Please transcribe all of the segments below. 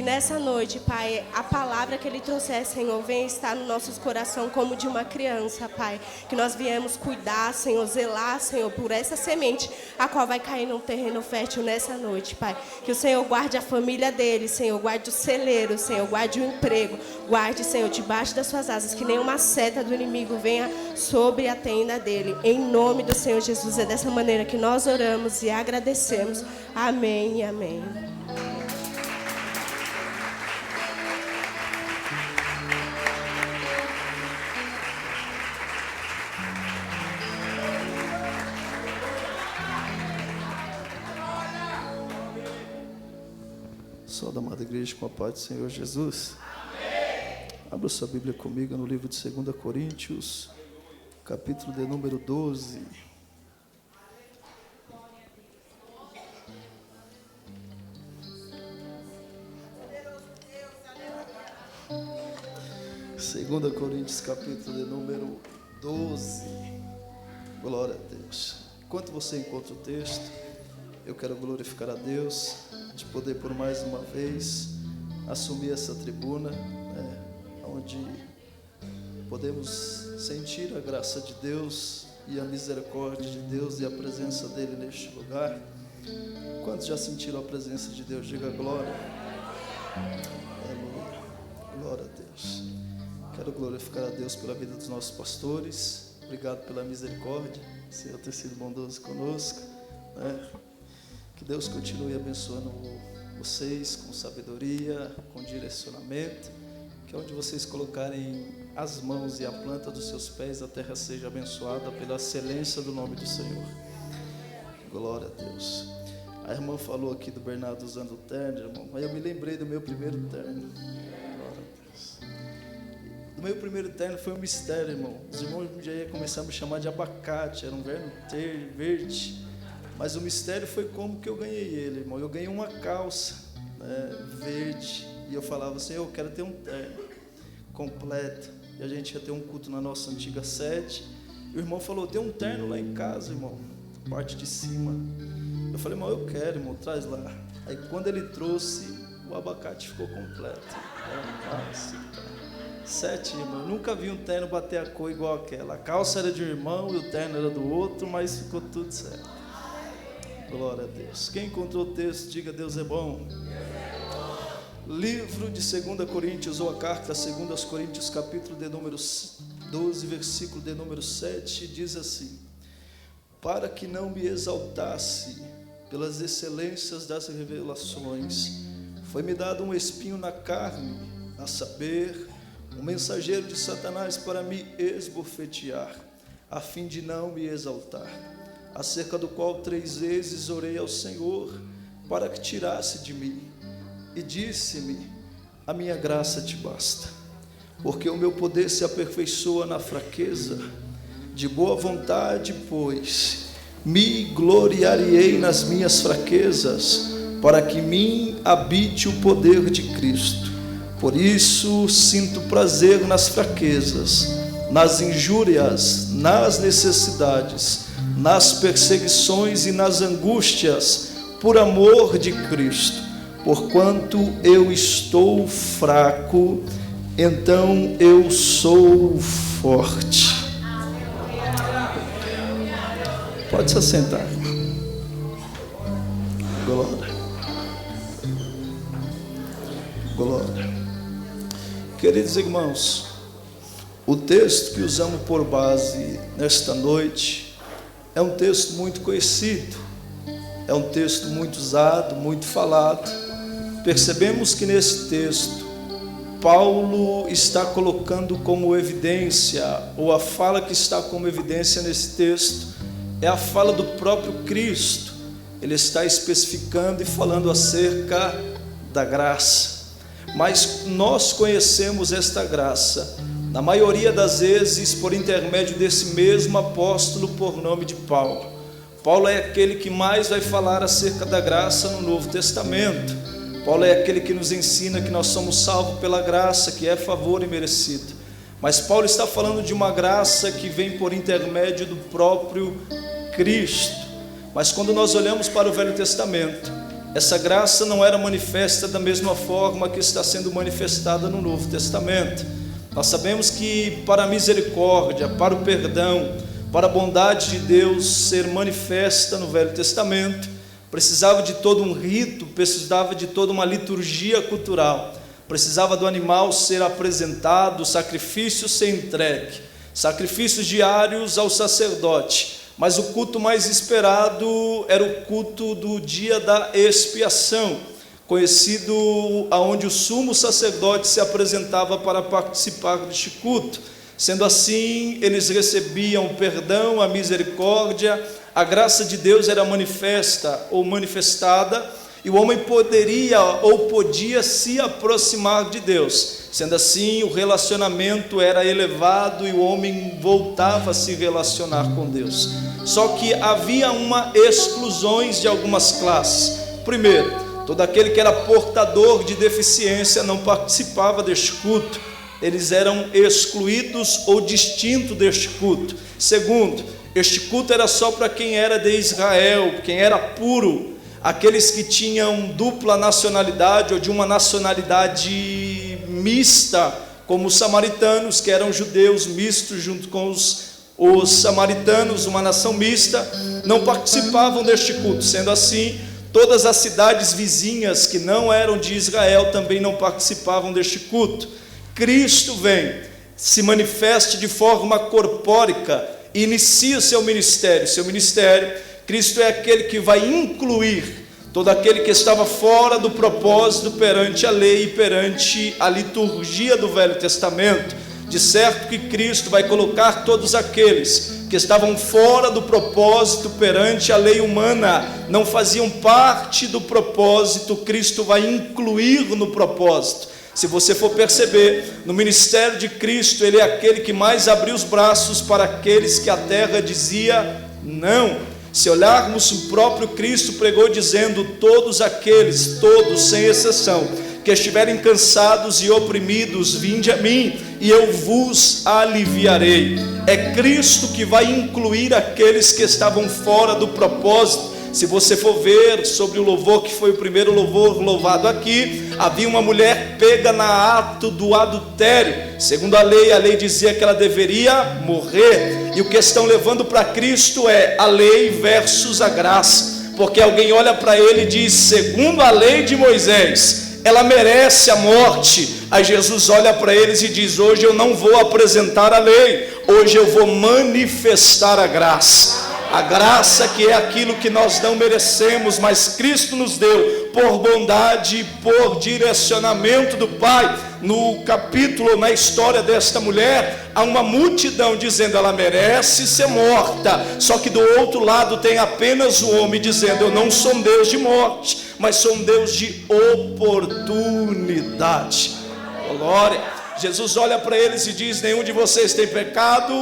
E nessa noite, Pai, a palavra que Ele trouxer, Senhor, venha estar no nosso coração como de uma criança, Pai. Que nós viemos cuidar, Senhor, zelar, Senhor, por essa semente, a qual vai cair num terreno fértil nessa noite, Pai. Que o Senhor guarde a família dele, Senhor, guarde o celeiro, Senhor, guarde o emprego. Guarde, Senhor, debaixo das suas asas, que nenhuma seta do inimigo venha sobre a tenda dele. Em nome do Senhor Jesus, é dessa maneira que nós oramos e agradecemos. Amém e amém. Só da amada igreja, com a paz do Senhor Jesus. Amém. Abra sua Bíblia comigo no livro de 2 Coríntios, capítulo de número 12. Segunda Coríntios, capítulo de número 12. Glória a Deus. Enquanto você encontra o texto, eu quero glorificar a Deus de poder por mais uma vez assumir essa tribuna, onde podemos sentir a graça de Deus e a misericórdia de Deus e a presença dele neste lugar. Quantos já sentiram a presença de Deus? Diga glória. Aleluia. Glória a Deus. Quero glorificar a Deus pela vida dos nossos pastores. Obrigado pela misericórdia, Senhor, ter sido bondoso conosco, Que Deus continue abençoando vocês com sabedoria, com direcionamento. Que onde vocês colocarem as mãos e a planta dos seus pés, a terra seja abençoada pela excelência do nome do Senhor. Glória a Deus. A irmã falou aqui do Bernardo usando o terno, irmão, mas eu me lembrei do meu primeiro terno. Glória a Deus. O meu primeiro terno foi um mistério, irmão. Os irmãos já iam começar a me chamar de abacate, era um verno verde. Mas o mistério foi como que eu ganhei ele, irmão. Eu ganhei uma calça verde. E eu falava assim, eu quero ter um terno completo. E a gente ia ter um culto na nossa antiga sede. E o irmão falou, tem um terno lá em casa, irmão. Parte de cima. Eu falei, irmão, eu quero, irmão, traz lá. Aí quando ele trouxe, o abacate ficou completo. Nossa, 7, irmão. Eu nunca vi um terno bater a cor igual aquela. A calça era de um irmão e o terno era do outro, mas ficou tudo certo. Glória a Deus. Quem encontrou o texto, diga Deus é bom. Livro de 2 Coríntios, ou a carta a 2 Coríntios, capítulo de número 12, versículo de número 7, diz assim: para que não me exaltasse pelas excelências das revelações, foi-me dado um espinho na carne, a saber, um mensageiro de Satanás para me esbofetear, a fim de não me exaltar, acerca do qual 3 vezes orei ao Senhor para que tirasse de mim, e disse-me, a minha graça te basta, porque o meu poder se aperfeiçoa na fraqueza. De boa vontade, pois, me gloriarei nas minhas fraquezas, para que em mim habite o poder de Cristo. Por isso sinto prazer nas fraquezas, nas injúrias, nas necessidades, nas perseguições e nas angústias, por amor de Cristo. Porquanto eu estou fraco, então eu sou forte. Pode se assentar. Glória. Glória. Queridos irmãos, o texto que usamos por base nesta noite é um texto muito conhecido, é um texto muito usado, muito falado. Percebemos que nesse texto Paulo está colocando como evidência, ou a fala que está como evidência nesse texto é a fala do próprio Cristo. Ele está especificando e falando acerca da graça. Mas nós conhecemos esta graça, na maioria das vezes, por intermédio desse mesmo apóstolo por nome de Paulo. Paulo é aquele que mais vai falar acerca da graça no Novo Testamento. Paulo é aquele que nos ensina que nós somos salvos pela graça, que é favor imerecido. Mas Paulo está falando de uma graça que vem por intermédio do próprio Cristo. Mas quando nós olhamos para o Velho Testamento, essa graça não era manifesta da mesma forma que está sendo manifestada no Novo Testamento. Nós sabemos que para a misericórdia, para o perdão, para a bondade de Deus ser manifesta no Velho Testamento, precisava de todo um rito, precisava de toda uma liturgia cultural, precisava do animal ser apresentado, o sacrifício ser entregue, sacrifícios diários ao sacerdote. Mas o culto mais esperado era o culto do dia da expiação, conhecido aonde o sumo sacerdote se apresentava para participar deste culto. Sendo assim, eles recebiam o perdão, a misericórdia, a graça de Deus era manifesta ou manifestada, e o homem poderia ou podia se aproximar de Deus. Sendo assim, o relacionamento era elevado e o homem voltava a se relacionar com Deus. Só que havia exclusões de algumas classes. Primeiro, todo aquele que era portador de deficiência não participava deste culto. Eles eram excluídos ou distintos deste culto. Segundo, este culto era só para quem era de Israel, quem era puro, aqueles que tinham dupla nacionalidade ou de uma nacionalidade mista, como os samaritanos, que eram judeus mistos junto com os samaritanos, uma nação mista, não participavam deste culto. Sendo assim, todas as cidades vizinhas que não eram de Israel também não participavam deste culto. Cristo vem, se manifesta de forma corpórica e inicia seu ministério. Seu ministério, Cristo é aquele que vai incluir todo aquele que estava fora do propósito perante a lei e perante a liturgia do Velho Testamento. De certo que Cristo vai colocar todos aqueles que estavam fora do propósito perante a lei humana, não faziam parte do propósito, Cristo vai incluir no propósito. Se você for perceber, no ministério de Cristo, Ele é aquele que mais abriu os braços para aqueles que a terra dizia não. Se olharmos, o próprio Cristo pregou dizendo: todos aqueles, todos sem exceção, que estiverem cansados e oprimidos, vinde a mim e eu vos aliviarei. É Cristo que vai incluir aqueles que estavam fora do propósito. Se você for ver sobre o louvor, que foi o primeiro louvor louvado aqui, havia uma mulher pega na ato do adultério. Segundo a lei dizia que ela deveria morrer. E o que estão levando para Cristo é a lei versus a graça. Porque alguém olha para ele e diz: segundo a lei de Moisés, ela merece a morte. Aí Jesus olha para eles e diz: hoje eu não vou apresentar a lei, hoje eu vou manifestar a graça. A graça, que é aquilo que nós não merecemos, mas Cristo nos deu por bondade, por direcionamento do Pai. No capítulo, na história desta mulher, há uma multidão dizendo: ela merece ser morta. Só que do outro lado tem apenas o homem dizendo: eu não sou um Deus de morte, mas sou um Deus de oportunidade. Glória. Jesus olha para eles e diz: nenhum de vocês tem pecado.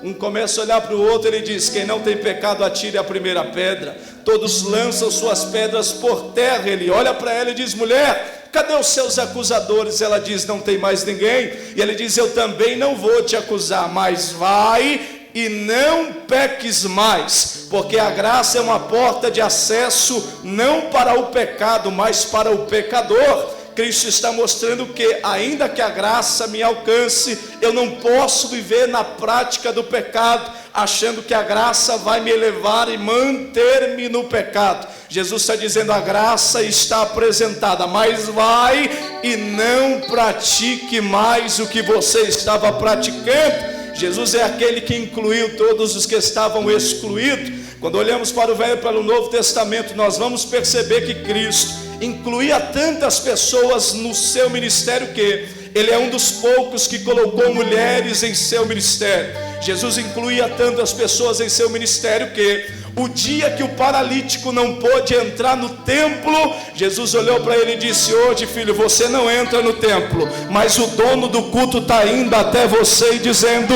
Um começa a olhar para o outro, ele diz: quem não tem pecado atire a primeira pedra. Todos lançam suas pedras por terra. Ele olha para ela e diz: mulher, cadê os seus acusadores? Ela diz: não tem mais ninguém. E ele diz: eu também não vou te acusar, mas vai e não peques mais, porque a graça é uma porta de acesso não para o pecado, mas para o pecador. Cristo está mostrando que, ainda que a graça me alcance, eu não posso viver na prática do pecado, achando que a graça vai me elevar e manter-me no pecado. Jesus está dizendo: a graça está apresentada, mas vai e não pratique mais o que você estava praticando. Jesus é aquele que incluiu todos os que estavam excluídos. Quando olhamos para o Velho e para o Novo Testamento, nós vamos perceber que Cristo incluía tantas pessoas no seu ministério, que Ele é um dos poucos que colocou mulheres em seu ministério. Jesus incluía tantas pessoas em seu ministério que o dia que o paralítico não pôde entrar no templo, Jesus olhou para ele e disse: hoje, filho, você não entra no templo, mas o dono do culto está indo até você e dizendo: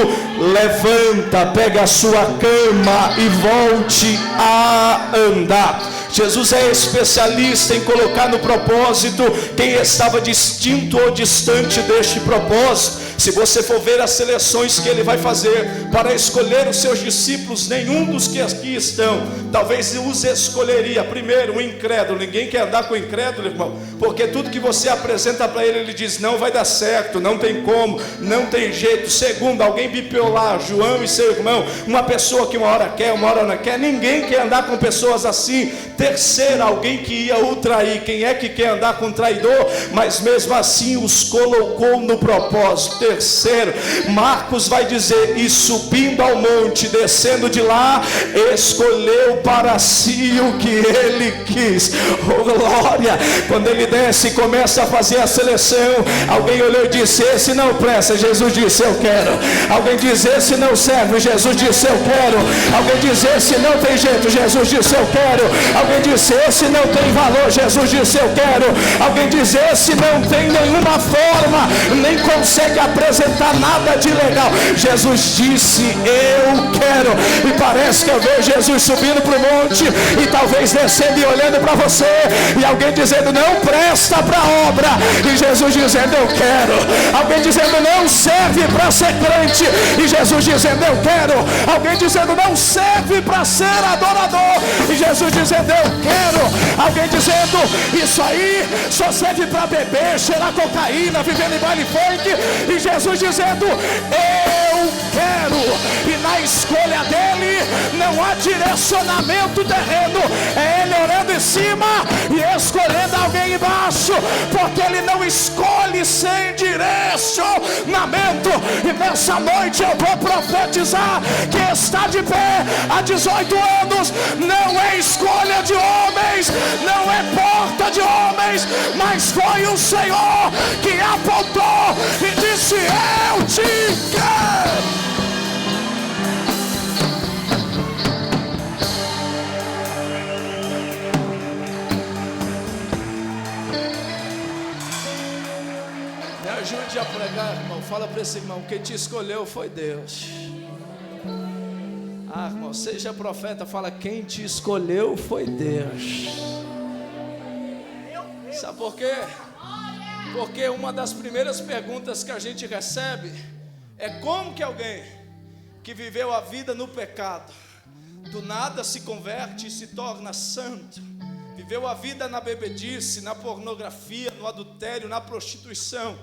levanta, pegue a sua cama e volte a andar. Jesus é especialista em colocar no propósito quem estava distinto ou distante deste propósito. Se você for ver as seleções que ele vai fazer para escolher os seus discípulos, nenhum dos que aqui estão talvez os escolheria. Primeiro, o incrédulo. Ninguém quer andar com o incrédulo, irmão, porque tudo que você apresenta para ele, ele diz: não vai dar certo, não tem como, não tem jeito. Segundo, alguém bipolar, João e seu irmão, uma pessoa que uma hora quer, uma hora não quer. Ninguém quer andar com pessoas assim. Terceiro, alguém que ia o trair. Quem é que quer andar com um traidor, mas mesmo assim os colocou no propósito? Terceiro, Marcos vai dizer: e subindo ao monte, descendo de lá, escolheu para si o que ele quis. Oh glória! Quando ele desce e começa a fazer a seleção, alguém olhou e disse: esse não presta. Jesus disse: eu quero. Alguém diz: esse não serve. Jesus disse: eu quero. Alguém diz: esse não tem jeito. Jesus disse: eu quero. Alguém disse: esse não tem valor. Jesus disse: eu quero. Alguém diz: esse não tem nenhuma forma, nem consegue apresentar nada de legal. Jesus disse: eu quero. E parece que eu vejo Jesus subindo para o monte e talvez descendo e olhando para você, e alguém dizendo: não presta para a obra, e Jesus dizendo: eu quero. Alguém dizendo: não serve para ser crente, e Jesus dizendo: eu quero. Alguém dizendo: não serve para ser adorador, e Jesus dizendo: eu quero. Alguém dizendo: isso aí só serve para beber, cheirar cocaína, vivendo em baile funk, e Jesus dizendo: eu quero. E na escolha dele não há direcionamento terreno, é ele orando em cima e escolhendo alguém embaixo, porque ele não escolhe sem direcionamento. E nessa noite eu vou profetizar que está de pé há 18 anos não é escolha de homens, não é porta de homens, mas foi o Senhor que apontou e disse: eu te quero. Ajude a pregar, irmão. Fala para esse irmão: quem te escolheu foi Deus. Ah, irmão, seja profeta. Fala: quem te escolheu foi Deus. Sabe por quê? Porque uma das primeiras perguntas que a gente recebe é: como que alguém que viveu a vida no pecado do nada se converte e se torna santo? Viveu a vida na bebedice, na pornografia, no adultério, na prostituição,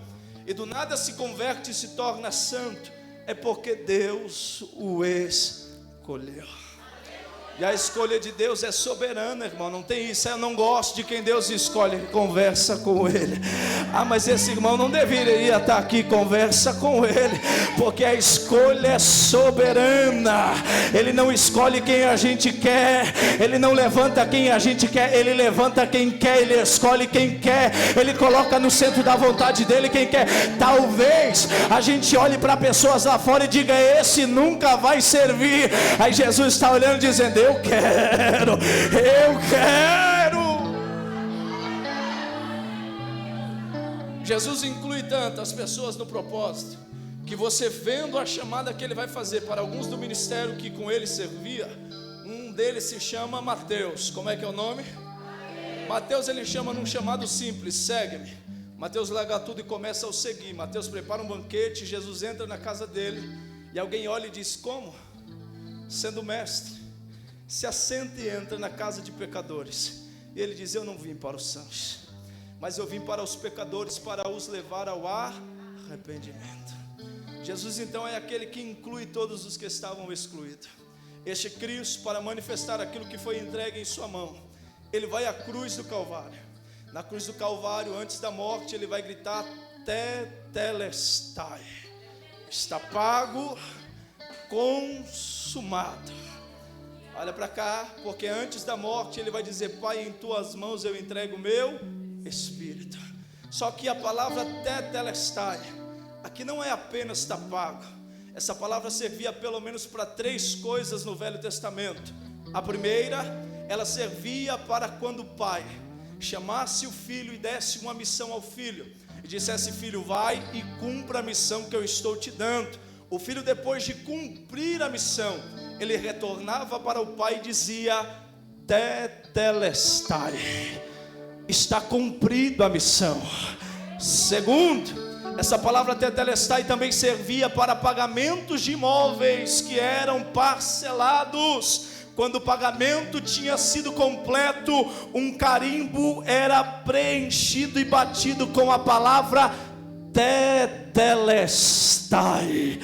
e do nada se converte e se torna santo. É porque Deus o escolheu. E a escolha de Deus é soberana, irmão. Não tem isso: eu não gosto de quem Deus escolhe. Conversa com ele. Ah, mas esse irmão não deveria estar aqui. Conversa com ele, porque a escolha é soberana. Ele não escolhe quem a gente quer, ele não levanta quem a gente quer, ele levanta quem quer, ele escolhe quem quer, ele coloca no centro da vontade dele quem quer. Talvez a gente olhe para pessoas lá fora e diga: esse nunca vai servir. Aí Jesus está olhando dizendo: eu quero, eu quero. Jesus inclui tantas pessoas no propósito, que você, vendo a chamada que ele vai fazer para alguns do ministério que com ele servia, um deles se chama Mateus. Como é que é o nome? Mateus ele chama num chamado simples: segue-me. Mateus larga tudo e começa a o seguir. Mateus prepara um banquete, Jesus entra na casa dele, e alguém olha e diz: como? Sendo mestre, se assenta e entra na casa de pecadores. E ele diz: eu não vim para os sãos, mas eu vim para os pecadores, para os levar ao arrependimento. Jesus então é aquele que inclui todos os que estavam excluídos. Este Cristo, para manifestar aquilo que foi entregue em sua mão, ele vai à cruz do Calvário. Na cruz do Calvário, antes da morte, ele vai gritar: tetelestai, está pago, consumado. Olha para cá, porque antes da morte ele vai dizer: Pai, em tuas mãos eu entrego o meu espírito. Só que a palavra tetelestai aqui não é apenas está pago. Essa palavra servia pelo menos para 3 coisas no Velho Testamento. A primeira, ela servia para quando o pai chamasse o filho e desse uma missão ao filho, e dissesse: filho, vai e cumpra a missão que eu estou te dando. O filho, depois de cumprir a missão, ele retornava para o pai e dizia: tetelestai, está cumprida a missão. Segundo, Essa palavra tetelestai também servia para pagamentos de imóveis que eram parcelados. Quando o pagamento tinha sido completo, um carimbo era preenchido e batido com a palavra tetelestai.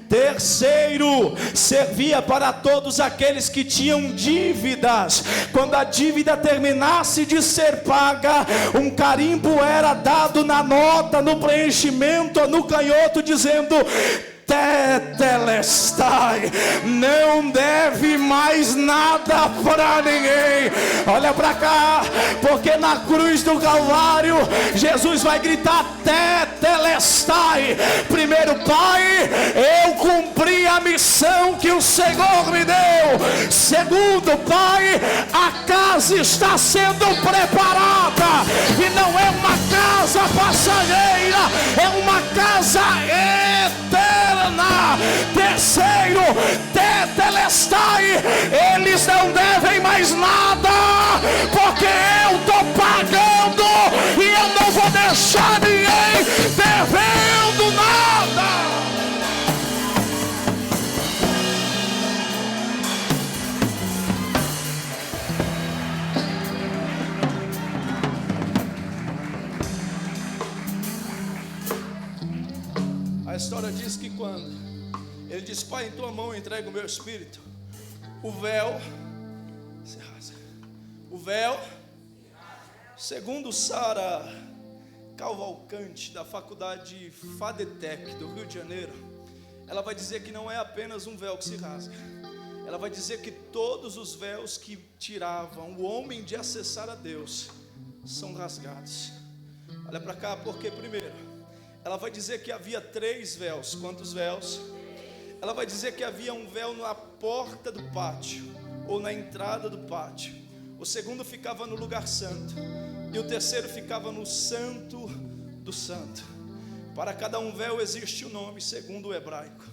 Terceiro, servia para todos aqueles que tinham dívidas. Quando a dívida terminasse de ser paga, um carimbo era dado na nota, no preenchimento, no canhoto, dizendo: tetelestai, não deve mais nada para ninguém. Olha para cá, porque na cruz do Calvário Jesus vai gritar tetelestai. Primeiro, Pai, eu cumpri a missão que o Senhor me deu. Segundo, Pai, a casa está sendo preparada, e não é uma casa passageira, é uma casa eterna. Terceiro, tetelestai, eles não devem mais nada, porque eu estou pagando e eu não vou deixar ninguém devendo nada. A história diz que quando ele diz: Pai, em tua mão eu entrego o meu espírito, o véu se rasga. O véu, segundo Sara Cavalcante, da faculdade FADETEC do Rio de Janeiro, ela vai dizer que não é apenas um véu que se rasga. Ela vai dizer que todos os véus que tiravam o homem de acessar a Deus são rasgados. Olha para cá, porque primeiro, ela vai dizer que havia 3 véus. Quantos véus? Ela vai dizer que havia um véu na porta do pátio, ou na entrada do pátio. O segundo ficava no lugar santo, e o terceiro ficava no santo do santo. Para cada um véu existe um nome, segundo o hebraico.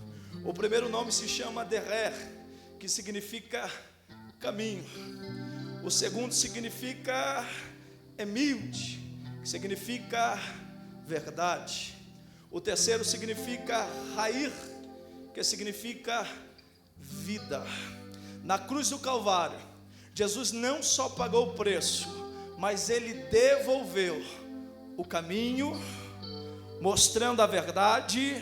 O primeiro nome se chama Derer, que significa caminho. O segundo significa Emilde, que significa verdade. O terceiro significa Rair, que significa vida. Na cruz do Calvário, Jesus não só pagou o preço, mas ele devolveu o caminho, mostrando a verdade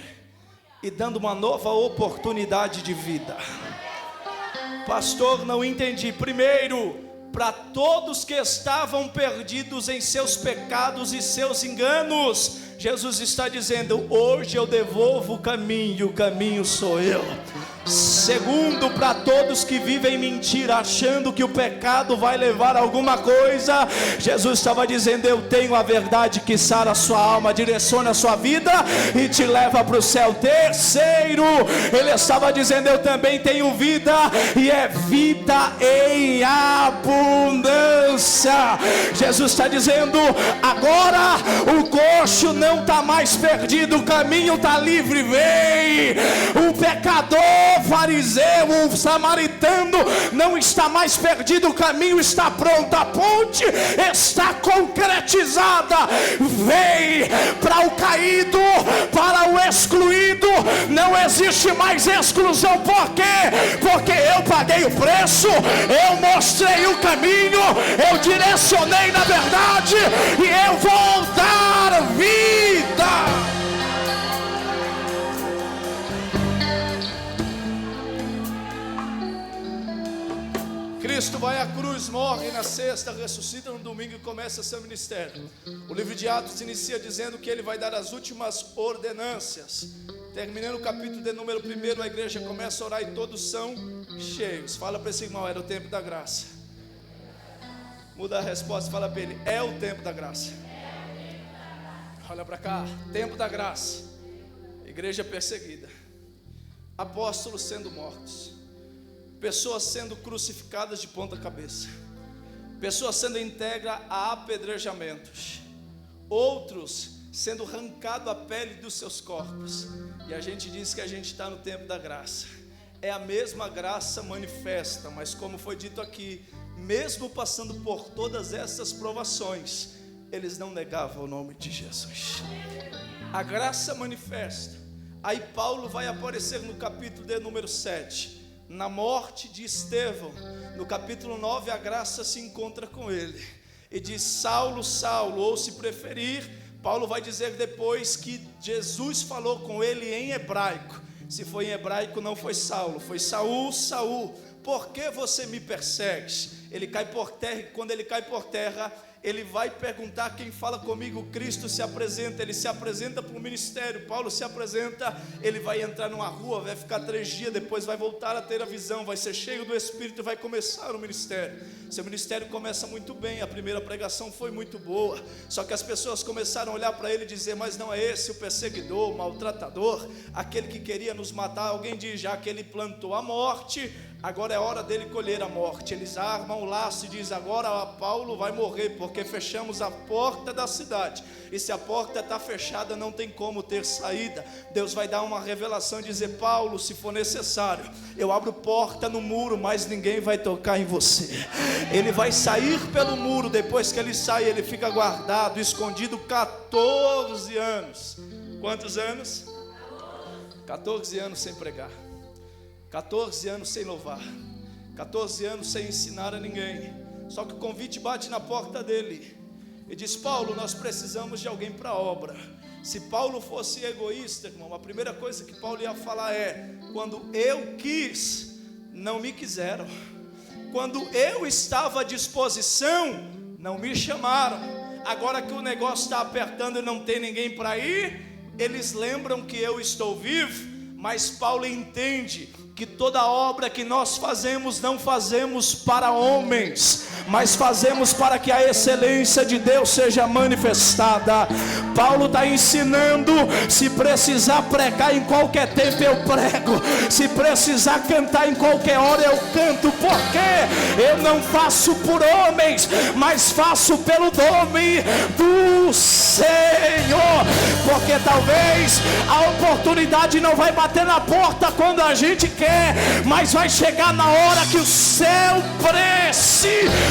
e dando uma nova oportunidade de vida. Pastor, não entendi. Primeiro, para todos que estavam perdidos em seus pecados e seus enganos, Jesus está dizendo: hoje eu devolvo o caminho sou eu. Segundo, para todos que vivem mentira, achando que o pecado vai levar a alguma coisa, Jesus estava dizendo: eu tenho a verdade que sara a sua alma, direciona a sua vida e te leva para o céu. Terceiro, ele estava dizendo: eu também tenho vida, e é vida em abundância. Jesus está dizendo: agora o coxo não está mais perdido, o caminho está livre, vem. O pecador, o fariseu, o samaritano não está mais perdido, o caminho está pronto, a ponte está concretizada. Vem. Para o caído, para o excluído, não existe mais exclusão. Por quê? Porque eu paguei o preço, eu mostrei o caminho, eu direcionei na verdade, e eu vou dar vida. Cristo vai à cruz, morre na sexta, ressuscita no domingo e começa seu ministério. O livro de Atos inicia dizendo que ele vai dar as últimas ordenâncias. Terminando o capítulo de número 1, a igreja começa a orar e todos são cheios. Fala para esse irmão: era o tempo da graça. Muda a resposta, fala para ele: é o tempo da graça. Olha para cá, tempo da graça. Igreja perseguida, apóstolos sendo mortos, pessoas sendo crucificadas de ponta cabeça, pessoas sendo entregues a apedrejamentos, outros sendo arrancado a pele dos seus corpos. E a gente diz que a gente está no tempo da graça. É a mesma graça manifesta, mas como foi dito aqui, mesmo passando por todas essas provações, eles não negavam o nome de Jesus. A graça manifesta. Aí Paulo vai aparecer no capítulo de número 7, na morte de Estevão. No capítulo 9, a graça se encontra com ele e diz: Saulo, Saulo, ou se preferir, Paulo vai dizer depois que Jesus falou com ele em hebraico. Se foi em hebraico, não foi Saulo, foi Saul, Saul, por que você me persegue? Ele cai por terra, e quando ele cai por terra, ele vai perguntar: quem fala comigo? Cristo se apresenta, ele se apresenta para o ministério. Paulo se apresenta, ele vai entrar numa rua, vai ficar 3 dias, depois vai voltar a ter a visão, vai ser cheio do Espírito e vai começar o ministério. Seu ministério começa muito bem, a primeira pregação foi muito boa, só que as pessoas começaram a olhar para ele e dizer: mas não é esse o perseguidor, o maltratador, aquele que queria nos matar? Alguém diz: já que ele plantou a morte, agora é hora dele colher a morte. Eles armam o laço e dizem: agora Paulo vai morrer, porque fechamos a porta da cidade, e se a porta está fechada, não tem como ter saída. Deus vai dar uma revelação e dizer: Paulo, se for necessário, eu abro porta no muro, mas ninguém vai tocar em você. Ele vai sair pelo muro. Depois que ele sai, ele fica guardado, escondido 14 anos. Quantos anos? 14 anos sem pregar, 14 anos sem louvar, 14 anos sem ensinar a ninguém. Só que o convite bate na porta dele e diz: Paulo, nós precisamos de alguém para a obra. Se Paulo fosse egoísta, irmão, a primeira coisa que Paulo ia falar é: quando eu quis, não me quiseram. Quando eu estava à disposição, não me chamaram. Agora que o negócio está apertando e não tem ninguém para ir, eles lembram que eu estou vivo. Mas Paulo entende que toda obra que nós fazemos, não fazemos para homens, mas fazemos para que a excelência de Deus seja manifestada. Paulo está ensinando: se precisar pregar em qualquer tempo, eu prego. Se precisar cantar em qualquer hora, eu canto. Porque eu não faço por homens, mas faço pelo nome do Senhor. Porque talvez a oportunidade não vai bater na porta quando a gente quer, mas vai chegar na hora que o céu precisar.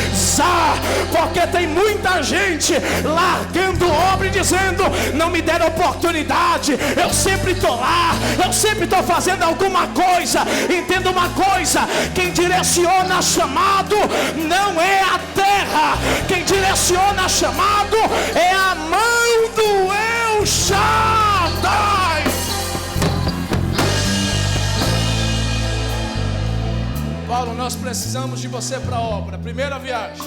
Porque tem muita gente largando obra e dizendo: não me deram oportunidade, eu sempre estou lá, eu sempre estou fazendo alguma coisa. Entenda uma coisa: quem direciona chamado não é a terra, quem direciona chamado é a mão do El Shaddai. Paulo, nós precisamos de você para a obra. Primeira viagem,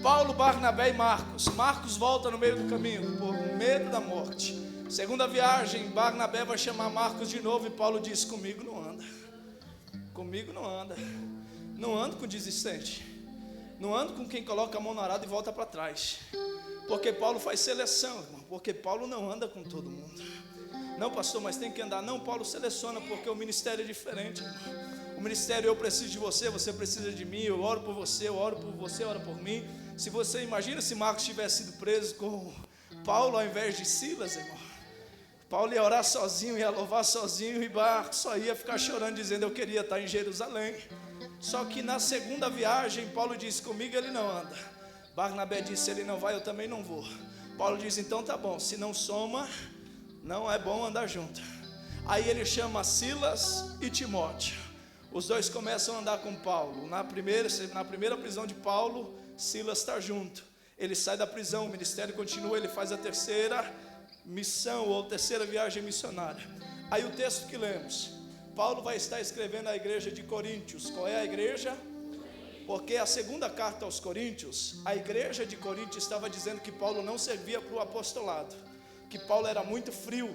Paulo, Barnabé e Marcos. Marcos volta no meio do caminho por medo da morte. Segunda viagem, Barnabé vai chamar Marcos de novo, e Paulo diz: comigo não anda, comigo não anda. Não ando com desistente, não ando com quem coloca a mão no arado e volta para trás. Porque Paulo faz seleção, irmão. Porque Paulo não anda com todo mundo. Não, pastor, mas tem que andar. Não, Paulo seleciona, porque o ministério é diferente, irmão. O ministério: eu preciso de você, você precisa de mim, eu oro por você, eu oro por você, ora por mim. Se você imagina se Marcos tivesse sido preso com Paulo ao invés de Silas, irmão, Paulo ia orar sozinho, ia louvar sozinho, e Marcos só ia ficar chorando, dizendo: eu queria estar em Jerusalém. Só que na segunda viagem, Paulo disse: comigo ele não anda. Barnabé disse: se ele não vai, eu também não vou. Paulo diz: então tá bom, se não soma, não é bom andar junto. Aí ele chama Silas e Timóteo. Os dois começam a andar com Paulo. Na primeira prisão de Paulo, Silas está junto. Ele sai da prisão, o ministério continua, ele faz a terceira missão, ou terceira viagem missionária. Aí o texto que lemos, Paulo vai estar escrevendo à igreja de Coríntios. Qual é a igreja? Porque a segunda carta aos Coríntios, a igreja de Coríntios estava dizendo que Paulo não servia para o apostolado, que Paulo era muito frio,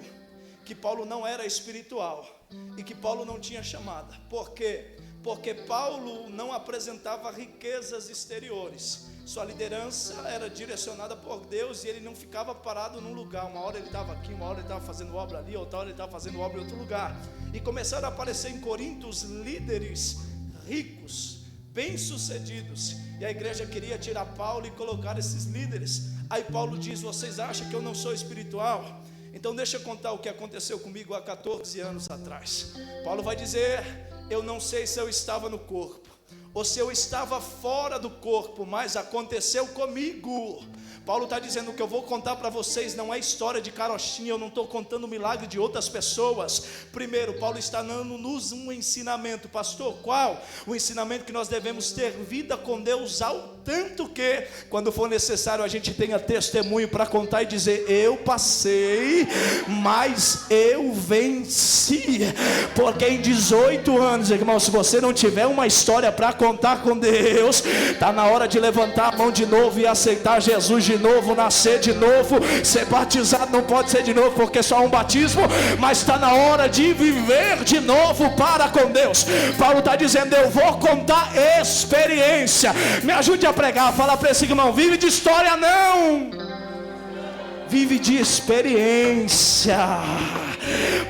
que Paulo não era espiritual e que Paulo não tinha chamada. Por quê? Porque Paulo não apresentava riquezas exteriores. Sua liderança era direcionada por Deus e ele não ficava parado num lugar. Uma hora ele estava aqui, uma hora ele estava fazendo obra ali, outra hora ele estava fazendo obra em outro lugar. E começaram a aparecer em Corinto os líderes ricos, bem-sucedidos, e a igreja queria tirar Paulo e colocar esses líderes. Aí Paulo diz: vocês acham que eu não sou espiritual? Então deixa eu contar o que aconteceu comigo há 14 anos atrás. Paulo vai dizer: eu não sei se eu estava no corpo ou se eu estava fora do corpo, mas aconteceu comigo. Paulo está dizendo que eu vou contar para vocês não é história de carochinha, eu não estou contando o milagre de outras pessoas. Primeiro, Paulo está dando-nos um ensinamento. Pastor, qual? O ensinamento que nós devemos ter vida com Deus ao tanto que, quando for necessário, a gente tenha testemunho para contar e dizer: eu passei, mas eu venci. Porque em 18 anos, irmão, se você não tiver uma história para contar com Deus, está na hora de levantar a mão de novo e aceitar Jesus de novo, nascer de novo. Ser batizado não pode ser de novo, porque só há um batismo, mas está na hora de viver de novo para com Deus. Paulo está dizendo: eu vou contar experiência. Me ajude a pregar, fala para esse irmão: vive de história não, vive de experiência.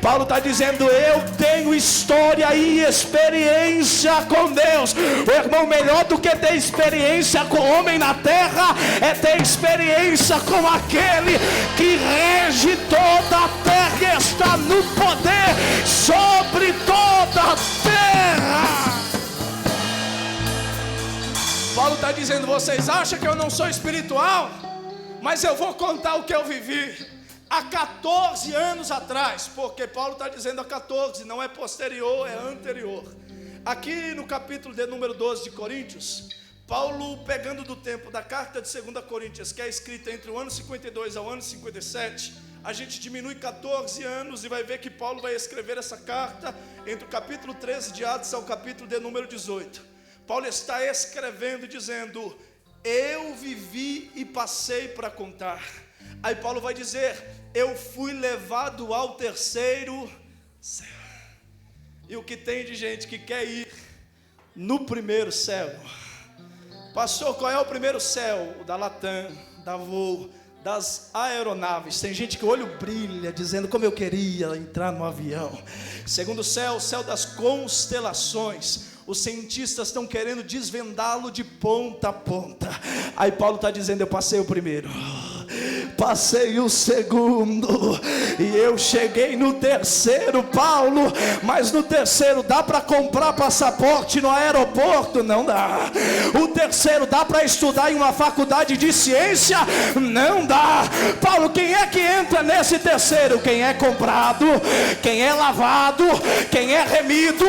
Paulo está dizendo: eu tenho história e experiência com Deus. O irmão, melhor do que ter experiência com o homem na terra é ter experiência com aquele que rege toda a terra e está no poder sobre toda a terra. Paulo está dizendo: vocês acham que eu não sou espiritual? Mas eu vou contar o que eu vivi há 14 anos atrás, porque Paulo está dizendo há 14, não é posterior, é anterior. Aqui no capítulo de número 12 de Coríntios, Paulo, pegando do tempo da carta de 2 Coríntios, que é escrita entre o ano 52 ao ano 57, a gente diminui 14 anos e vai ver que Paulo vai escrever essa carta entre o capítulo 13 de Atos ao capítulo de número 18. Paulo está escrevendo e dizendo: eu vivi e passei para contar. Aí Paulo vai dizer: eu fui levado ao terceiro céu. E o que tem de gente que quer ir no primeiro céu? Pastor, qual é o primeiro céu? O da Latam, da Voo, das aeronaves. Tem gente que o olho brilha dizendo: como eu queria entrar no avião. Segundo céu, o céu das constelações. Os cientistas estão querendo desvendá-lo de ponta a ponta. Aí Paulo está dizendo: eu passei o primeiro, passei o segundo e eu cheguei no terceiro. Paulo, mas no terceiro dá para comprar passaporte no aeroporto? Não dá. O terceiro dá para estudar em uma faculdade de ciência? Não dá. Paulo, quem é que entra nesse terceiro? Quem é comprado, quem é lavado, quem é remido,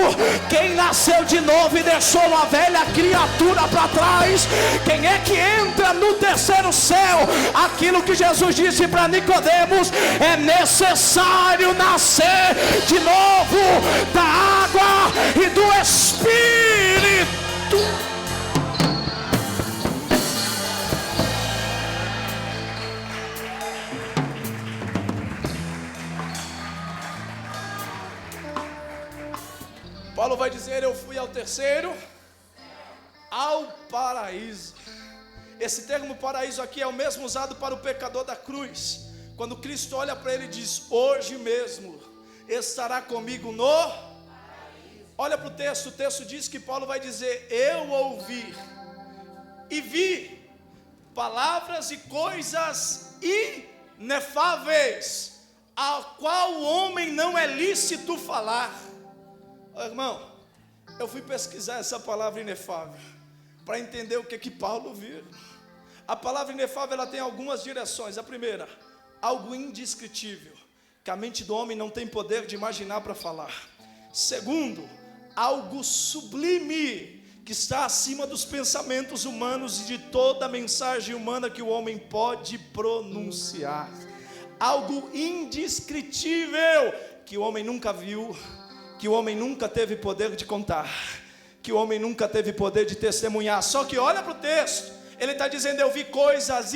quem nasceu de novo e deixou uma velha criatura para trás. Quem é que entra no terceiro céu? Aquilo que Jesus disse para Nicodemos: é necessário nascer de novo da água e do Espírito. Paulo vai dizer: eu fui ao terceiro, ao paraíso. Esse termo paraíso aqui é o mesmo usado para o pecador da cruz. Quando Cristo olha para ele e diz: hoje mesmo estará comigo no paraíso. Olha para o texto diz que Paulo vai dizer: eu ouvi e vi palavras e coisas inefáveis, a qual o homem não é lícito falar. Irmão, eu fui pesquisar essa palavra inefável para entender o que Paulo viu. A palavra inefável, ela tem algumas direções. A primeira, algo indescritível, que a mente do homem não tem poder de imaginar para falar. Segundo, algo sublime, que está acima dos pensamentos humanos e de toda a mensagem humana que o homem pode pronunciar. Algo indescritível, que o homem nunca viu, que o homem nunca teve poder de contar, que o homem nunca teve poder de testemunhar. Só que olha para o texto, ele está dizendo: eu vi coisas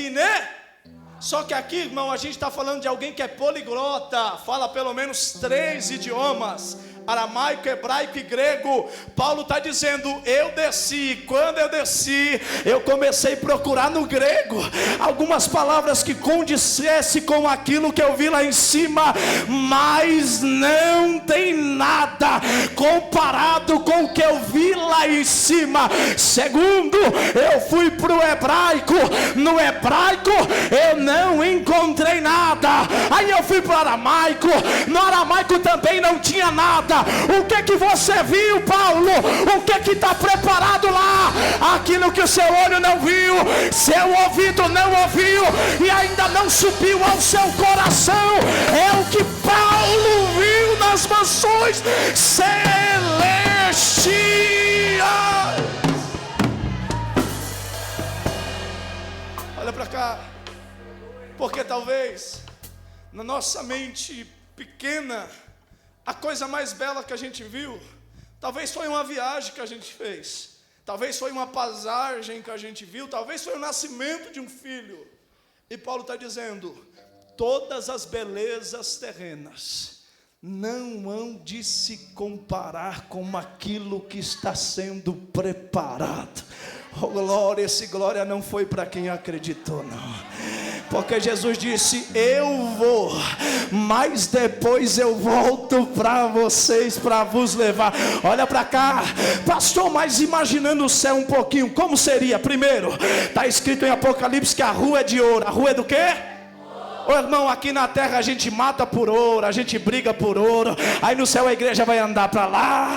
Só que aqui, irmão, a gente está falando de alguém que é poliglota, fala pelo menos 3 idiomas: aramaico, hebraico e grego. Paulo está dizendo: eu desci. Quando eu desci, eu comecei a procurar no grego algumas palavras que condissessem com aquilo que eu vi lá em cima, mas não tem nada comparado com o que eu vi lá em cima. Segundo, eu fui para o hebraico. No hebraico eu não encontrei nada. Aí eu fui para o aramaico. No aramaico também não tinha nada. preparada. O que você viu, Paulo? O que está preparado lá? Aquilo que o seu olho não viu, seu ouvido não ouviu e ainda não subiu ao seu coração, é o que Paulo viu nas mansões celestiais. Olha para cá, porque talvez na nossa mente pequena, a coisa mais bela que a gente viu, talvez foi uma viagem que a gente fez, talvez foi uma paisagem que a gente viu, talvez foi o nascimento de um filho. E Paulo está dizendo, todas as belezas terrenas não hão de se comparar com aquilo que está sendo preparado. Oh, glória, esse glória não foi para quem acreditou, não. Porque Jesus disse, eu vou, mas depois eu volto para vocês, para vos levar. Olha para cá, pastor, mas imaginando o céu um pouquinho, como seria? Primeiro, está escrito em Apocalipse que a rua é de ouro. A rua é do quê? Ô irmão, aqui na terra a gente mata por ouro, a gente briga por ouro. Aí no céu a igreja vai andar para lá,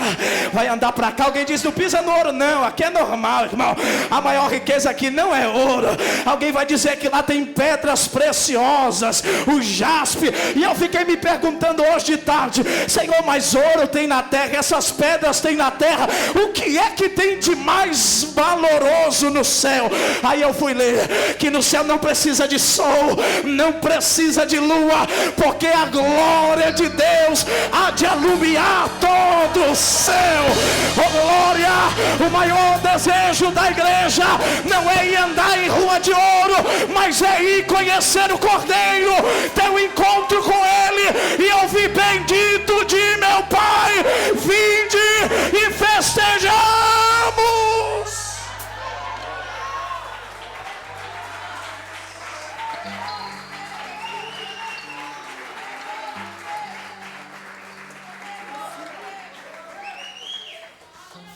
vai andar para cá. Alguém diz, não pisa no ouro. Não, aqui é normal, irmão. A maior riqueza aqui não é ouro. Alguém vai dizer que lá tem pedras preciosas, o jaspe. E eu fiquei me perguntando hoje de tarde, Senhor, mas ouro tem na terra, essas pedras tem na terra, o que é que tem de mais valoroso no céu? Aí eu fui ler que no céu não precisa de sol, não precisa de lua, porque a glória de Deus há de alumiar todo o céu. Oh glória, o maior desejo da igreja não é ir andar em rua de ouro, mas é ir conhecer o Cordeiro, ter um encontro com Ele e ouvir, bendito de meu Pai, vinde e festejamos.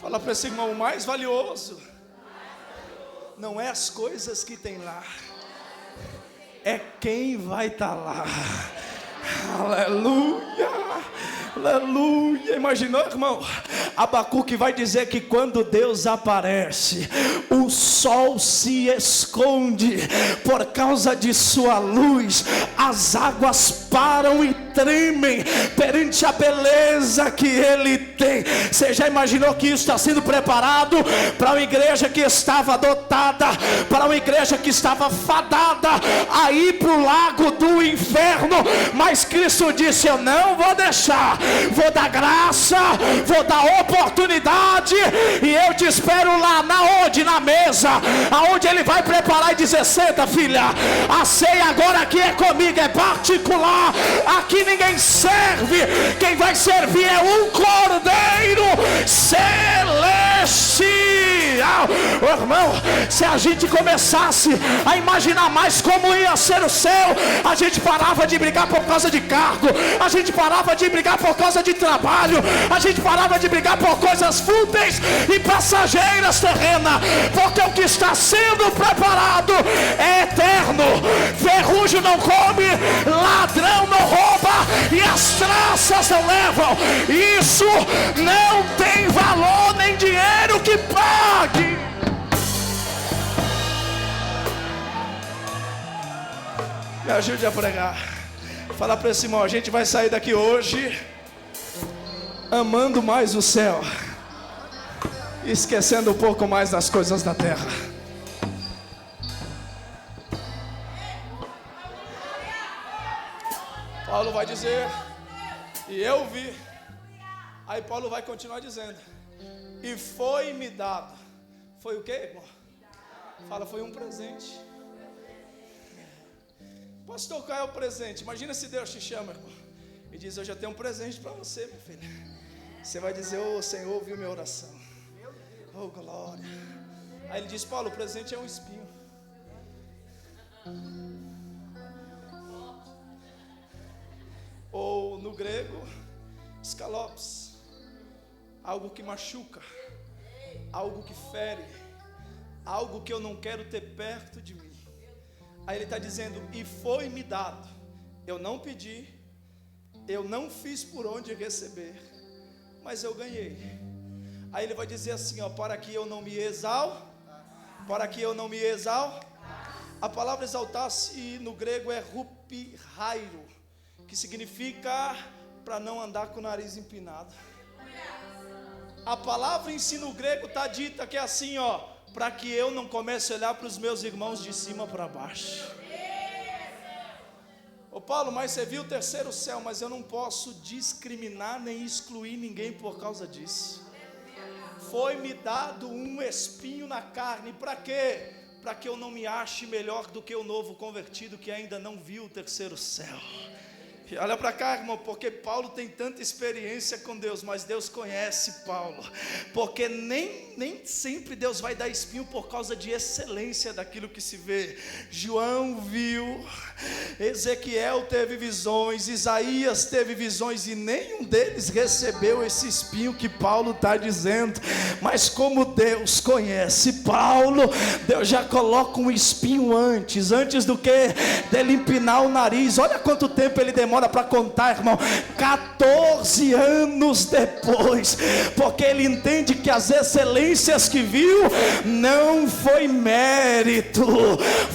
Fala para esse irmão, o mais valioso não é as coisas que tem lá, é quem vai estar lá. Aleluia, aleluia. Imaginou, irmão? Abacuque vai dizer que quando Deus aparece, o sol se esconde por causa de sua luz, as águas param e tremem perante a beleza que Ele tem. Você já imaginou que isso está sendo preparado para uma igreja que estava dotada, para uma igreja que estava fadada a ir para o lago do inferno? Mas Cristo disse, eu não vou deixar, vou dar graça, vou dar oportunidade, e eu te espero lá, na onde? Na mesa, aonde Ele vai preparar e dizer, senta filha, a ceia agora aqui é comigo, é particular, aqui ninguém serve, quem vai servir é um Cordeiro celestial. Oh, irmão, se a gente começasse a imaginar mais como ia ser o céu, a gente parava de brigar por causa de cargo, a gente parava de brigar por causa de trabalho, a gente parava de brigar por coisas fúteis e passageiras terrenas, porque o que está sendo preparado é eterno. Ferrugem não come, ladrão não rouba e as traças não levam. Isso não tem valor nem dinheiro que pague. Me ajude a pregar. Fala para esse irmão, a gente vai sair daqui hoje amando mais o céu, esquecendo um pouco mais das coisas da terra. Paulo vai dizer, e eu vi. Aí Paulo vai continuar dizendo, e foi-me dado. Foi o quê, irmão? Fala, foi um presente. Pastor, qual é o presente? Imagina se Deus te chama, irmão, e diz, eu já tenho um presente para você, minha filha. Você vai dizer, ô Senhor, ouviu minha oração. Oh glória. Aí ele diz, Paulo, o presente é um espinho. Ou no grego, escalopes, algo que machuca, algo que fere, algo que eu não quero ter perto de mim. Aí ele está dizendo, e foi-me dado. Eu não pedi, eu não fiz por onde receber, mas eu ganhei. Aí ele vai dizer assim, ó, para que eu não me exalte. A palavra exaltar-se no grego é rupihairo, que significa para não andar com o nariz empinado. A palavra em si no grego está dita que é assim, ó, para que eu não comece a olhar para os meus irmãos de cima para baixo. Ô Paulo, mas você viu o terceiro céu, mas eu não posso discriminar nem excluir ninguém por causa disso. Foi-me dado um espinho na carne, para quê? Para que eu não me ache melhor do que o novo convertido que ainda não viu o terceiro céu. E olha para cá, irmão, porque Paulo tem tanta experiência com Deus, mas Deus conhece Paulo, porque nem sempre Deus vai dar espinho por causa de excelência daquilo que se vê. João viu, Ezequiel teve visões, Isaías teve visões, e nenhum deles recebeu esse espinho que Paulo está dizendo. Mas como Deus conhece Paulo, Deus já coloca um espinho antes do que dele empinar o nariz. Olha quanto tempo ele demora para contar, irmão, 14 anos depois, porque ele entende que as excelências que viu não foi mérito,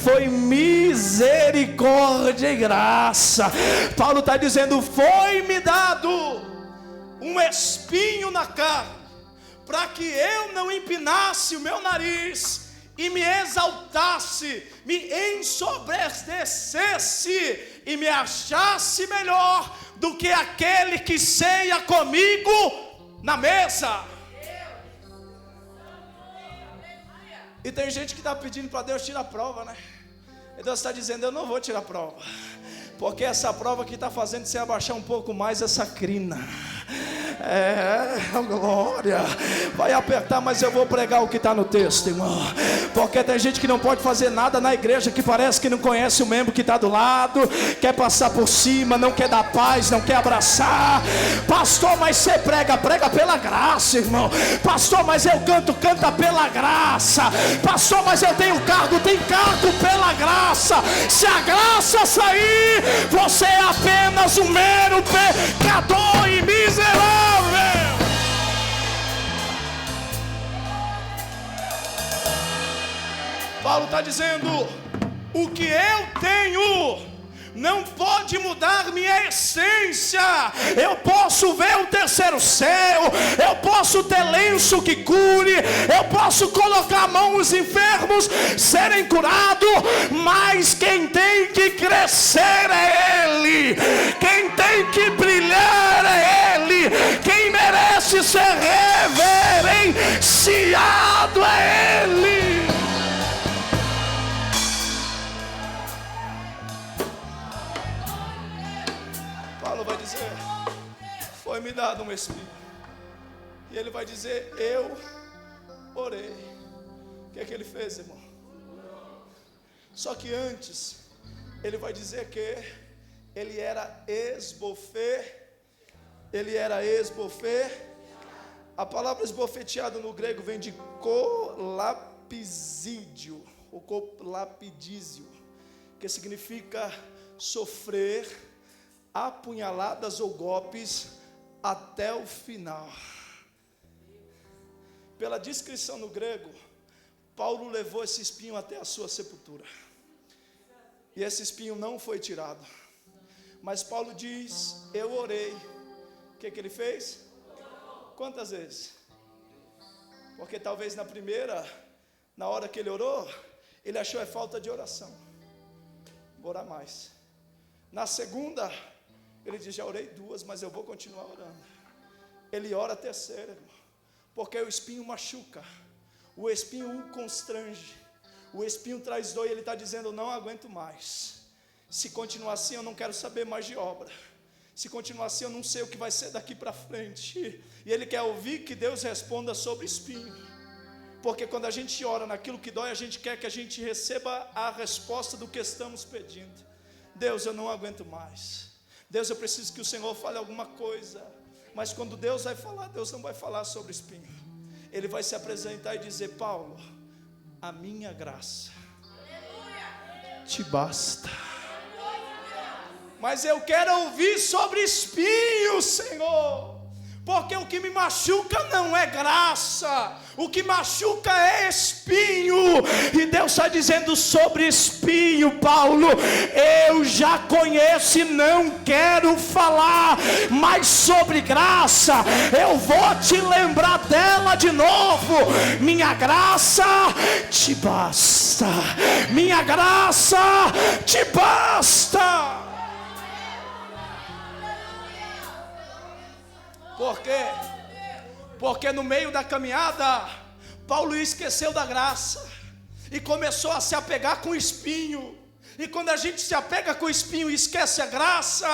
foi misericórdia e graça. Paulo está dizendo, foi-me dado um espinho na carne, para que eu não empinasse o meu nariz e me exaltasse, me ensoberbecesse e me achasse melhor do que aquele que ceia comigo na mesa. E tem gente que está pedindo para Deus tirar a prova, né? E Deus está dizendo, eu não vou tirar a prova, porque essa prova que está fazendo você abaixar um pouco mais essa crina. Glória, vai apertar, mas eu vou pregar o que está no texto, irmão, porque tem gente que não pode fazer nada na igreja, que parece que não conhece o membro que está do lado, quer passar por cima, não quer dar paz, não quer abraçar. Pastor, mas você prega pela graça, irmão. Pastor, mas eu canta pela graça. Pastor, mas eu tenho cargo pela graça. Se a graça sair, você é apenas um mero pecador e miserável. Paulo está dizendo, o que eu tenho não pode mudar minha essência. Eu posso ver o terceiro céu, eu posso ter lenço que cure, eu posso colocar a mão nos enfermos serem curados, mas quem tem que crescer é Ele, quem tem que brilhar é Ele, quem merece ser reverenciado é Ele. Vai dizer, foi-me dado um espinho, e ele vai dizer, eu orei. O que é que ele fez, irmão? Só que antes, ele vai dizer que ele era esbofé. A palavra esbofeteado no grego vem de colapizídio, ou colapidísio, que significa sofrer apunhaladas ou golpes até o final. Pela descrição no grego, Paulo levou esse espinho até a sua sepultura, e esse espinho não foi tirado. Mas Paulo diz, eu orei. O que ele fez? Quantas vezes? Porque talvez na primeira, na hora que ele orou, ele achou falta de oração, vou orar mais. Na segunda, ele diz, já orei 2, mas eu vou continuar orando. Ele ora a terceira, irmão, porque o espinho machuca, o espinho o constrange, o espinho traz dor, e ele está dizendo, eu não aguento mais. Se continuar assim, eu não quero saber mais de obra. Se continuar assim, eu não sei o que vai ser daqui para frente. E ele quer ouvir que Deus responda sobre espinho, porque quando a gente ora naquilo que dói, a gente quer que a gente receba a resposta do que estamos pedindo. Deus, eu não aguento mais. Deus, eu preciso que o Senhor fale alguma coisa. Mas quando Deus vai falar, Deus não vai falar sobre espinho. Ele vai se apresentar e dizer, Paulo, a minha graça te basta. Mas eu quero ouvir sobre espinho, Senhor, Porque o que me machuca não é graça, o que machuca é espinho. E Deus está dizendo sobre espinho, Paulo, eu já conheço e não quero falar, mas sobre graça eu vou te lembrar dela de novo. Minha graça te basta, minha graça te basta. Por quê? Porque no meio da caminhada, Paulo esqueceu da graça e começou a se apegar com o espinho. E quando a gente se apega com o espinho e esquece a graça,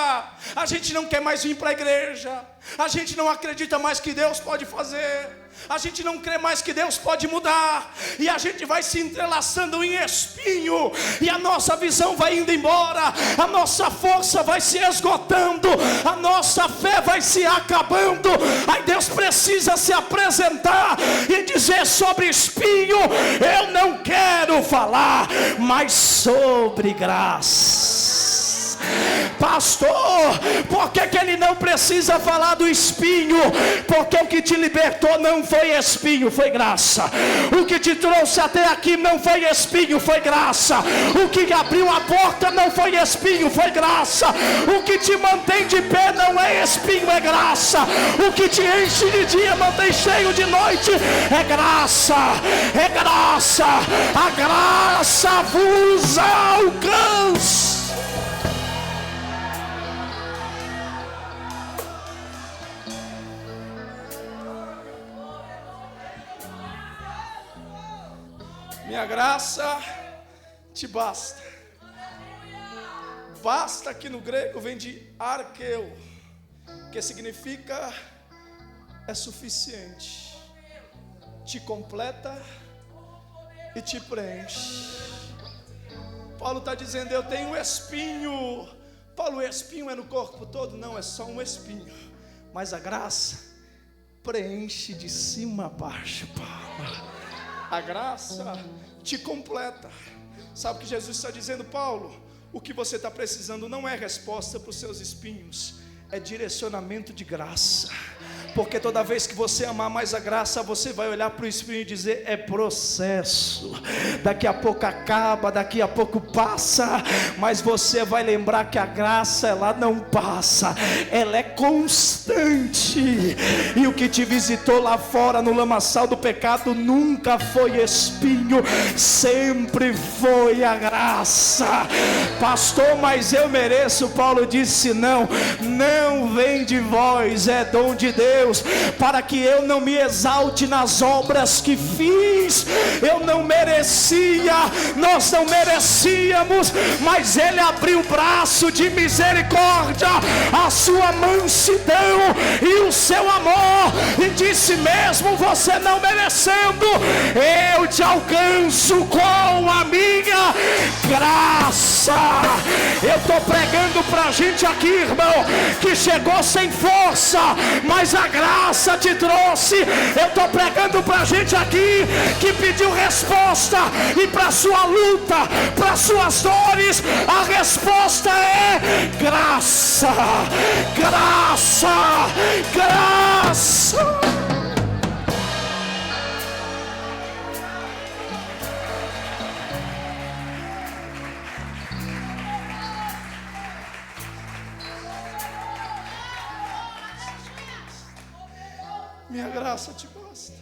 a gente não quer mais vir para a igreja, a gente não acredita mais que Deus pode fazer, a gente não crê mais que Deus pode mudar, e a gente vai se entrelaçando em espinho, e a nossa visão vai indo embora, a nossa força vai se esgotando, a nossa fé vai se acabando. Aí Deus precisa se apresentar e dizer sobre espinho: eu não quero falar, mas sobre graça. Pastor, por que ele não precisa falar do espinho? Porque o que te libertou não foi espinho, foi graça. O que te trouxe até aqui não foi espinho, foi graça. O que abriu a porta não foi espinho, foi graça. O que te mantém de pé não é espinho, é graça. O que te enche de dia, mantém cheio de noite, é graça, é graça. A graça vos alcança. Minha graça te basta. Basta aqui no grego vem de arqueu, que significa é suficiente, te completa e te preenche. Paulo está dizendo: eu tenho um espinho. Paulo, o espinho é no corpo todo? Não, é só um espinho. Mas a graça preenche de cima a baixo, Paulo. A graça te completa. Sabe o que Jesus está dizendo, Paulo? O que você está precisando não é resposta para os seus espinhos, é direcionamento de graça. Porque toda vez que você amar mais a graça, você vai olhar para o espinho e dizer: é processo, daqui a pouco acaba, daqui a pouco passa. Mas você vai lembrar que a graça, ela não passa, ela é constante. E o que te visitou lá fora no lamaçal do pecado nunca foi espinho, sempre foi a graça. Pastor, mas eu mereço. Paulo disse: não vem de vós, é dom de Deus, para que eu não me exalte nas obras que fiz. Eu não merecia, nós não merecíamos, mas Ele abriu o braço de misericórdia, a sua mansidão e o seu amor, e disse: mesmo você não merecendo, eu te alcanço com a minha graça. Eu estou pregando pra gente aqui, irmão, que chegou sem força, mas a graça te trouxe. Eu estou pregando pra gente aqui que pediu resposta, e para sua luta, para suas dores, a resposta é graça, graça, graça. Minha graça te basta,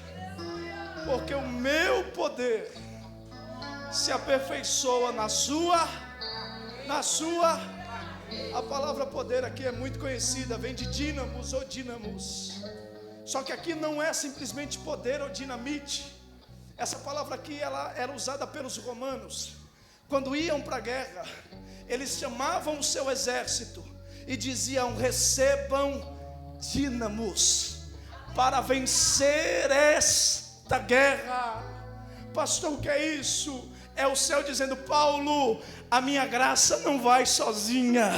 porque o meu poder se aperfeiçoa na sua. A palavra poder aqui é muito conhecida, vem de dínamos ou dínamos. Só que aqui não é simplesmente poder ou dinamite. Essa palavra aqui, ela era usada pelos romanos. Quando iam para a guerra, eles chamavam o seu exército e diziam: recebam dínamos para vencer esta guerra. Pastor, o que é isso? É o céu dizendo: Paulo, A minha graça não vai sozinha,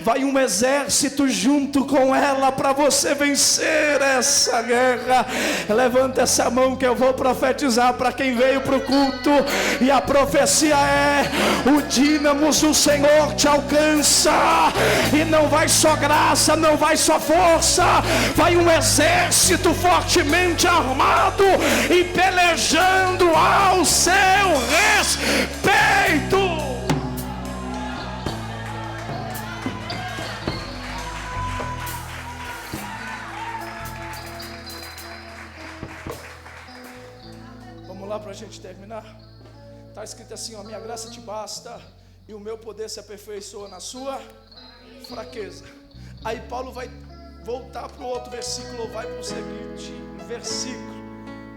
vai um exército junto com ela para você vencer essa guerra. Levanta essa mão que eu vou profetizar para quem veio para o culto. E a profecia é: o dínamos do Senhor te alcança. E não vai só graça, não vai só força, vai um exército fortemente armado e pelejando ao seu respeito. Para a gente terminar, está escrito assim: a minha graça te basta e o meu poder se aperfeiçoa na sua fraqueza. Aí Paulo vai voltar para o outro versículo, ou vai para o seguinte versículo,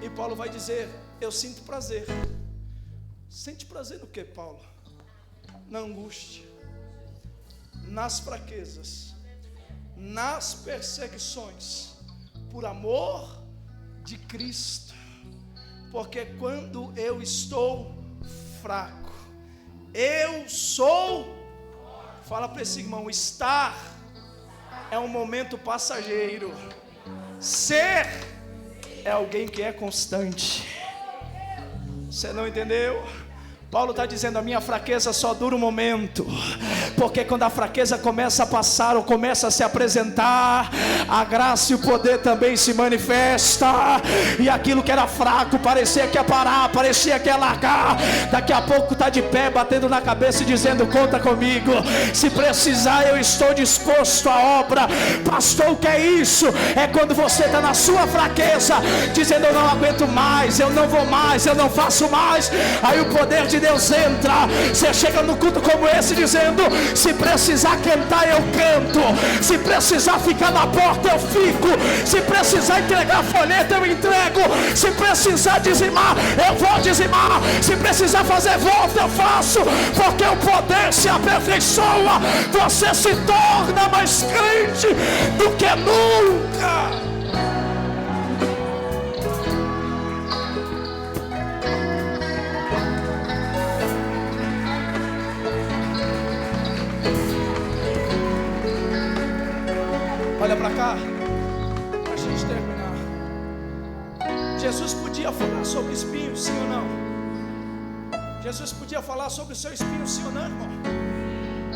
e Paulo vai dizer: eu sinto prazer. Sente prazer no que, Paulo? Na angústia, nas fraquezas, nas perseguições, por amor de Cristo. Porque quando eu estou fraco, eu sou. Fala para esse irmão: estar é um momento passageiro, ser é alguém que é constante. Você não entendeu? Paulo está dizendo: a minha fraqueza só dura um momento, porque quando a fraqueza começa a passar ou começa a se apresentar, a graça e o poder também se manifesta. E aquilo que era fraco parecia que ia parar, parecia que ia largar, daqui a pouco está de pé, batendo na cabeça e dizendo: conta comigo, se precisar eu estou disposto à obra. Pastor, o que é isso? É quando você está na sua fraqueza, dizendo: eu não aguento mais, eu não vou mais, eu não faço mais. Aí o poder de Deus entra. Você chega no culto como esse dizendo: se precisar cantar eu canto, se precisar ficar na porta eu fico, se precisar entregar folheto eu entrego, se precisar dizimar eu vou dizimar, se precisar fazer volta eu faço, porque o poder se aperfeiçoa. Você se torna mais crente do que nunca. Olha para cá, para a gente terminar. Jesus podia falar sobre espinhos, sim ou não? Jesus podia falar sobre o seu espinho, sim ou não, irmão?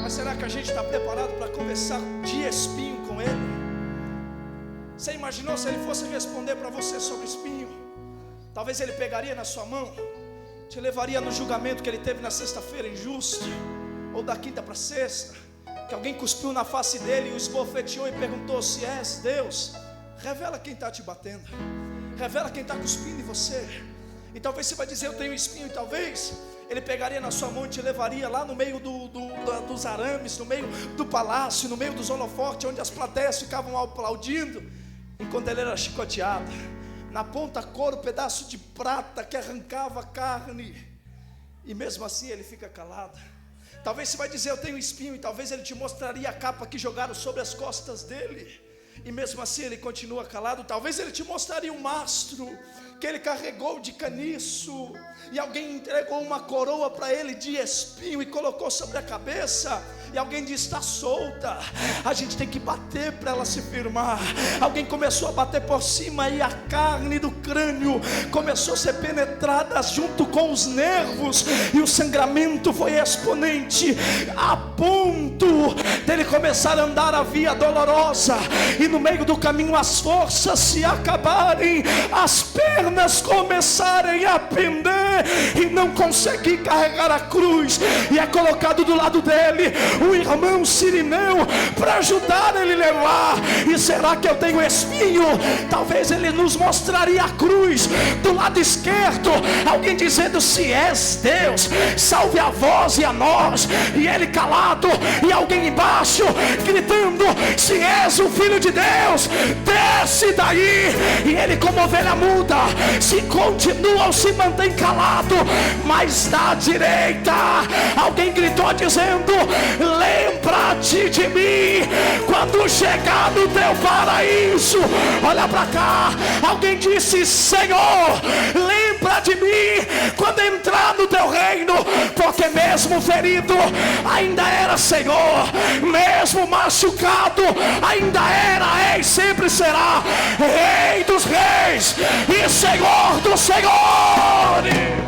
Mas será que a gente está preparado para conversar de espinho com Ele? Você imaginou se Ele fosse responder para você sobre espinho? Talvez Ele pegaria na sua mão, te levaria no julgamento que Ele teve na sexta-feira injusto, ou da quinta para sexta, que alguém cuspiu na face dele e o esbofeteou e perguntou: se és Deus, revela quem está te batendo, revela quem está cuspindo em você. E talvez você vai dizer: eu tenho espinho. E talvez Ele pegaria na sua mão e te levaria lá no meio dos arames, no meio do palácio, no meio dos holofotes, onde as plateias ficavam aplaudindo, enquanto ele era chicoteado. Na ponta couro, pedaço de prata que arrancava a carne, e mesmo assim ele fica calado. Talvez você vai dizer: eu tenho espinho. E talvez Ele te mostraria a capa que jogaram sobre as costas dele, e mesmo assim ele continua calado. Talvez Ele te mostraria um mastro que ele carregou de caniço, e alguém entregou uma coroa para ele de espinho e colocou sobre a cabeça, e alguém disse: está solta. A gente tem que bater para ela se firmar. Alguém começou a bater por cima, e a carne do crânio começou a ser penetrada junto com os nervos, e o sangramento foi exponente, a ponto dele começar a andar a via dolorosa, e no meio do caminho as forças se acabarem, as pernas começarem a pender, e não conseguir carregar a cruz. E é colocado do lado dele o irmão Cirineu para ajudar ele a levar. E será que eu tenho espinho? Talvez ele nos mostraria a cruz do lado esquerdo, alguém dizendo: se és Deus, salve a vós e a nós. E ele calado, e alguém embaixo gritando: se és o Filho de Deus, desce daí. E ele, como ovelha muda, se continua ou se mantém calado. Mas da direita alguém gritou dizendo: lembra-te de mim quando chegar no teu paraíso. Olha para cá, alguém disse: Senhor, lembra lembra de mim quando entrar no teu reino, porque mesmo ferido, ainda era Senhor, mesmo machucado, ainda era, e sempre será Rei dos reis e Senhor dos senhores.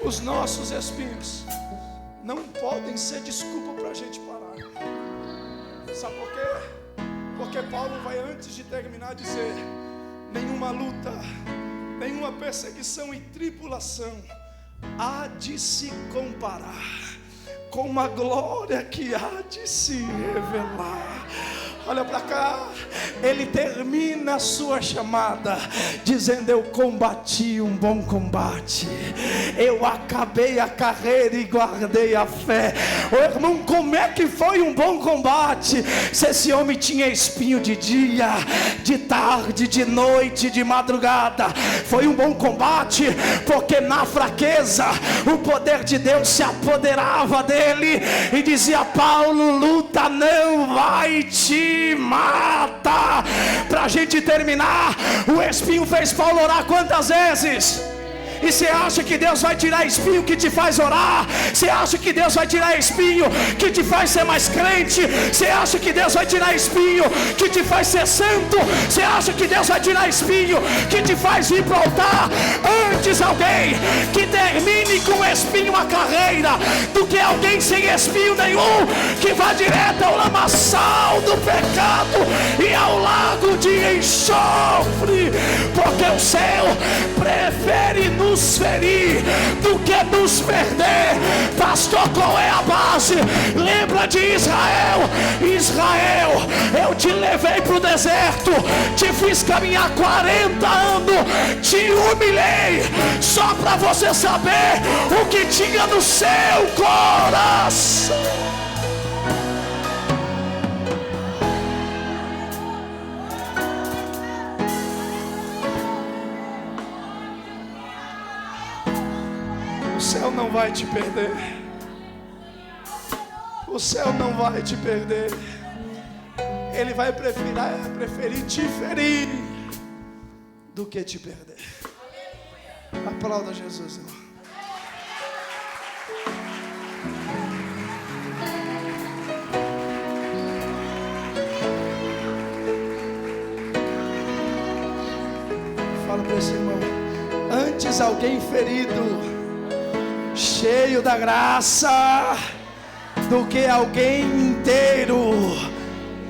Os nossos espinhos não podem ser desculpa para a gente parar. Sabe por quê? Porque Paulo vai, antes de terminar, dizer: nenhuma luta, nenhuma perseguição e tribulação há de se comparar com a glória que há de se revelar. Olha para cá, ele termina a sua chamada dizendo: eu combati um bom combate, eu acabei a carreira e guardei a fé. Ô irmão, como é que foi um bom combate? Se esse homem tinha espinho de dia, de tarde, de noite, de madrugada, foi um bom combate porque na fraqueza o poder de Deus se apoderava dele e dizia: Paulo, luta não vai te mata. Pra gente terminar, o espinho fez Paulo orar quantas vezes? E você acha que Deus vai tirar espinho que te faz orar? Você acha que Deus vai tirar espinho que te faz ser mais crente? Você acha que Deus vai tirar espinho que te faz ser santo? Você acha que Deus vai tirar espinho que te faz ir para o altar? Antes alguém que termine com espinho a carreira do que alguém sem espinho nenhum, que vá direto ao lamaçal do pecado e ao lago de enxofre, porque o céu prefere nos ferir do que nos perder. Pastor, qual é a base? Lembra de Israel? Israel, eu te levei para o deserto, te fiz caminhar 40 anos, te humilhei, só para você saber o que tinha no seu coração. O céu não vai te perder. O céu não vai te perder. Ele vai preferir te ferir do que te perder. Aplauda Jesus, irmão. Fala para esse irmão: antes alguém ferido, cheio da graça, do que alguém inteiro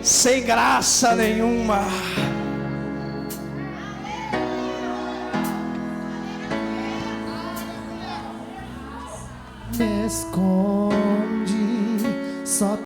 sem graça nenhuma. Me esconde só